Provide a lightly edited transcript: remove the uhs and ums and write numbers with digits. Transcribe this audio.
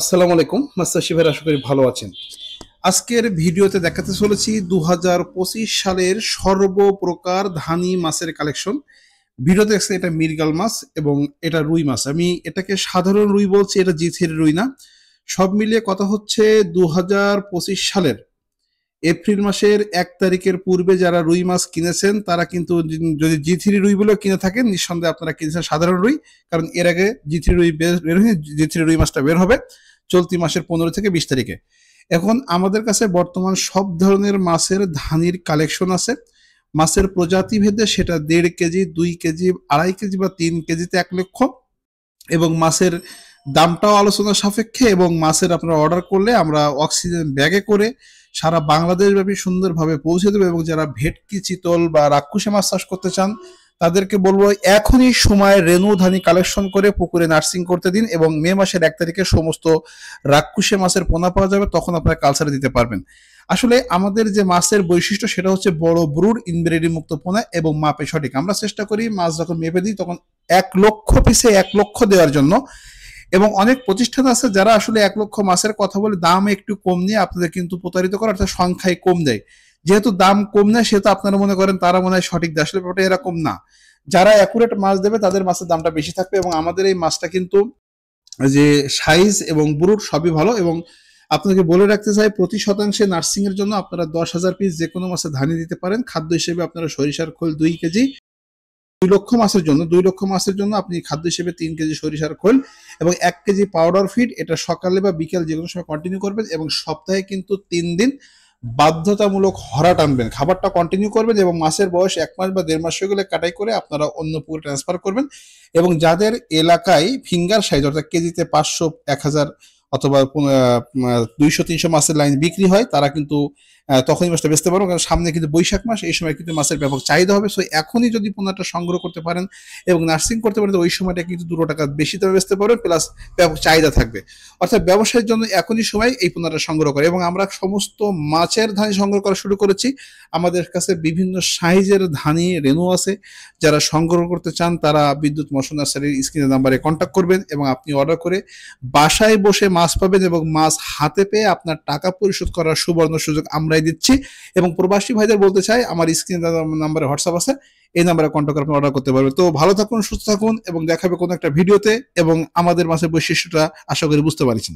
আসসালামু আলাইকুম মাস্টার শিবের, আশা করি ভালো আছেন। আজকের ভিডিওতে দেখাতে চলেছি 2025 সালের সর্বপ্রকার ধানি মাছের কালেকশন। ভিডিওতে দেখছেন এটা মৃগেল মাছ এবং এটা রুই মাছ। আমি এটাকে সাধারণ রুই বলছি, এটা জি3 রুই না। সব মিলিয়ে কথা হচ্ছে 2025 সালের এপ্রিল মাসের 1 তারিখের পূর্বে যারা রুই মাছ কিনেছেন তারা কিন্তু যদি জি3 রুই বলে কিনে থাকেন, নিঃসন্দেহে আপনারা কিনেছেন সাধারণ রুই, কারণ এর আগে জি3 রুই বের হয়ে জি3 রুই মাছটা বের হবে চলতি মাসের 15 থেকে 20 তারিখে। এখন আমাদের কাছে বর্তমান সব ধরনের মাছের ধানির কালেকশন আছে। মাছের প্রজাতি ভেদে সেটা 1.5 কেজি, 2 কেজি, 2.5 কেজি বা 3 কেজিতে 1 লক্ষ, এবং মাছের দামটাও আলোচনা সাপেক্ষে। এবং মাছের আপনারা অর্ডার করলে আমরা অক্সিজেন ব্যাগে করে সারা বাংলাদেশ ব্যাপী সুন্দরভাবে পৌঁছে দেবো। এবং যারা ভেটকি, চিতল বা রাক্ষুসে মাছ চাষ করতে চান তাদেরকে বলবো এখনই সময় রেনু ধানি কালেকশন করে পুকুরে নার্সিং করতে দিন, এবং মে মাসের 1 তারিখে সমস্ত রাক্ষুসে মাছের পোনা পাওয়া যাবে, তখন আপনারা কালচারে দিতে পারবেন। আসলে আমাদের যে মাছের বৈশিষ্ট্য সেটা হচ্ছে বড় ব্রুড, ইনব্রিডিং মুক্ত পোনা এবং মাপে সঠিক। আমরা চেষ্টা করি মাছ যখন মেপে দিই তখন 1 লক্ষ পিসে 1 লক্ষ দেওয়ার জন্য। এবং অনেক প্রতিষ্ঠান আছে যারা আসলে 1 লক্ষ মাছের কথা বলে দাম একটু কম নিয়ে আপনাদের কিন্তু প্রতারিত করে, অর্থাৎ সংখ্যায় কম দেয়। যেহেতু দাম কম নেয় সেহেতু আপনারা মনে করেন তারা মনে হয় সঠিক দেয়, আসলে ব্যাপারটা এরকম না। যারা অ্যাকুরেট মাছ দেবে তাদের মাছের দামটা বেশি থাকবে। এবং আমাদের এই মাছটা কিন্তু যে সাইজ এবং ব্রুড সবই ভালো। এবং আপনাকে বলে রাখতে চাই, প্রতি শতাংশে নার্সিং এর জন্য আপনারা 10,000 পিস যে কোনো মাছে ধানি দিতে পারেন। খাদ্য হিসেবে আপনারা সরিষার খোল 2 কেজি, 2 লক্ষ মাছের জন্য আপনি খাদ্য হিসেবে 3 কেজি সরিষার খোল এবং 1 কেজি পাউডার ফিড, এটা সকালে বা বিকেল যে কোনো সময় কন্টিনিউ করবেন। এবং সপ্তাহে কিন্তু 3 দিন বাধ্যতামূলক হরা টানবেন, খাবারটা কন্টিনিউ করবেন। এবং মাসের বয়স 1 মাস বা 1.5 মাস হয়ে গেলে কাটাই করে আপনারা অন্য পুকুরে ট্রান্সফার করবেন। এবং যাদের এলাকায় ফিঙ্গার সাইজ অর্থাৎ কেজিতে 500, 1000 অথবা 200-300 মাছের লাইন বিক্রি হয়, তারা কিন্তু তখনই মাছটা বেচতে পারবো, কারণ সামনে কিন্তু বৈশাখ মাস, এই সময় কিন্তু মাছের ব্যাপক চাহিদা হবে। সো এখনই যদি পোনাটা সংগ্রহ করতে পারেন এবং নার্সিং করতে পারেন, ওই সময়টা কিন্তু 2 টাকা বেশি দামে বেচতে পারবেন, প্লাস ব্যাপক চাহিদা থাকবে। অর্থাৎ ব্যবসায়ের জন্য এখনই সময় এই পোনাটা সংগ্রহ করে। এবং আমরা সমস্ত মাছের ধানি সংগ্রহ করা শুরু করেছি। আমাদের কাছে বিভিন্ন সাইজের ধানি রেনু আছে। যারা সংগ্রহ করতে চান তারা বিদ্যুৎ মৎস্য নার্সারির স্ক্রিনের নাম্বারে কন্ট্যাক্ট করবেন এবং আপনি অর্ডার করে বাসায় বসে মাছ পাবেন এবং মাছ হাতে পেয়ে আপনার টাকা পরিশোধ করার সুবর্ণ সুযোগ আমরাই দিচ্ছি। এবং প্রবাসী ভাইদের বলতে চাই, আমার স্ক্রিনের নাম্বারে হোয়াটসঅ্যাপ আছে, এই নাম্বারে কন্ট্যাক্ট করে আপনি অর্ডার করতে পারবেন। তো ভালো থাকুন, সুস্থ থাকুন এবং দেখাবে কোনো একটা ভিডিওতে। এবং আমাদের মাছের বৈশিষ্ট্যটা আশা করি বুঝতে পারছেন।